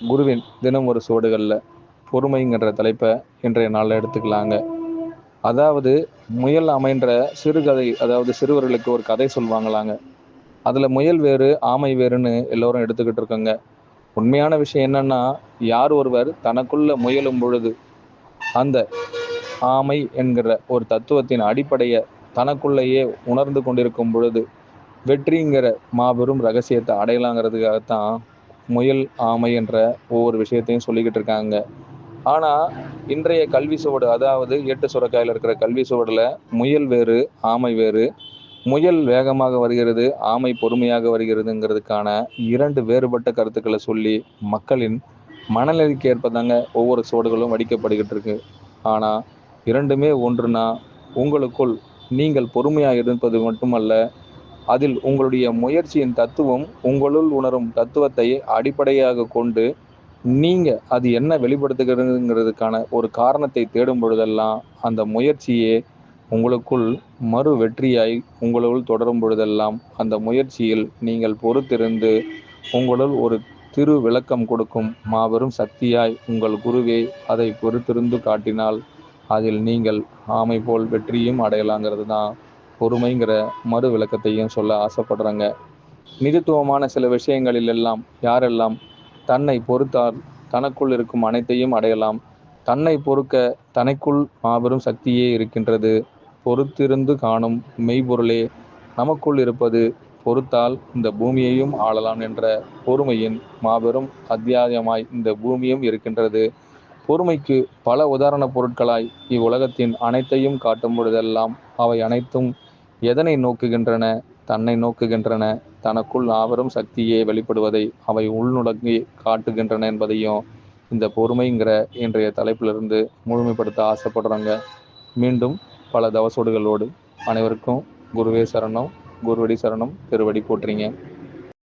குருவின் தினம் ஒரு சுவடுகளில் பொறுமைங்கிற தலைப்பை இன்றைய நாளில் எடுத்துக்கலாங்க. அதாவது முயல் அமைன்ற சிறுகதை, அதாவது சிறுவர்களுக்கு ஒரு கதை சொல்லுவாங்களாங்க. அதில் முயல் வேறு ஆமை வேறுன்னு எல்லோரும் எடுத்துக்கிட்டு இருக்கோங்க. உண்மையான விஷயம் என்னன்னா, யார் ஒருவர் தனக்குள்ள முயலும் பொழுது அந்த ஆமை என்கிற ஒரு தத்துவத்தின் அடிப்படையை தனக்குள்ளேயே உணர்ந்து கொண்டிருக்கும் பொழுது வெற்றிங்கிற மாபெரும் ரகசியத்தை அடையலாங்கிறதுக்காகத்தான் முயல் ஆமை என்ற ஒவ்வொரு விஷயத்தையும் சொல்லிக்கிட்டு இருக்காங்க. ஆனால் இன்றைய கல்வி சுவடு, அதாவது எட்டு சுரக்காயில் இருக்கிற கல்வி சுவடில் முயல் வேறு ஆமை வேறு, முயல் வேகமாக வருகிறது, ஆமை பொறுமையாக வருகிறதுங்கிறதுக்கான இரண்டு வேறுபட்ட கருத்துக்களை சொல்லி மக்களின் மனநிலைக்கு ஏற்பதாங்க ஒவ்வொரு சுவடுகளும் வடிக்கப்படுகிட்டு இருக்கு. ஆனால் இரண்டுமே ஒன்றுனா, உங்களுக்குள் நீங்கள் பொறுமையாக இருப்பது மட்டுமல்ல, அதில் உங்களுடைய முயற்சியின் தத்துவம், உங்களுள் உணரும் தத்துவத்தை அடிப்படையாக கொண்டு நீங்கள் அது என்ன வெளிப்படுத்துகிறதுங்கிறதுக்கான ஒரு காரணத்தை தேடும் பொழுதெல்லாம் அந்த முயற்சியே உங்களுக்குள் மறு வெற்றியாய் உங்களுள் தொடரும் பொழுதெல்லாம் அந்த முயற்சியில் நீங்கள் பொறுத்திருந்து உங்களுள் ஒரு திரு விளக்கம் கொடுக்கும் மாபெரும் சக்தியாய் உங்கள் குருவே அதை பொறுத்திருந்து காட்டினால் அதில் நீங்கள் ஆமை போல் வெற்றியும் அடையலாங்கிறது தான் பொறுமைங்கிற மறு விளக்கத்தையும் சொல்ல ஆசைப்படுறாங்க. நிதித்துவமான சில விஷயங்களில் எல்லாம் யாரெல்லாம் தன்னை பொறுத்தால் தனக்குள் இருக்கும் அனைத்தையும் அடையலாம். தன்னை பொறுக்க தனக்குள் மாபெரும் சக்தியே இருக்கின்றது. பொறுத்திருந்து காணும் மெய்ப்பொருளே நமக்குள் இருப்பது. பொறுத்தால் இந்த பூமியையும் ஆளலாம் என்ற பொறுமையின் மாபெரும் அத்தியாயமாய் இந்த பூமியும் இருக்கின்றது. பொறுமைக்கு பல உதாரண பொருட்களாய் இவ்வுலகத்தின் அனைத்தையும் காட்டும் பொழுதெல்லாம் அவை அனைத்தும் எதனை நோக்குகின்றன? தன்னை நோக்குகின்றன. தனக்குள் மாபெரும் சக்தியே வெளிப்படுவதை அவை உள்நுழங்கி காட்டுகின்றன என்பதையும் இந்த பொறுமைங்கிற இன்றைய தலைப்பிலிருந்து முழுமைப்படுத்த ஆசைப்படுறாங்க. மீண்டும் பல தவசோடுகளோடு அனைவருக்கும் குருவே சரணம், குருவடி சரணம், திருவடி போற்றுங்க.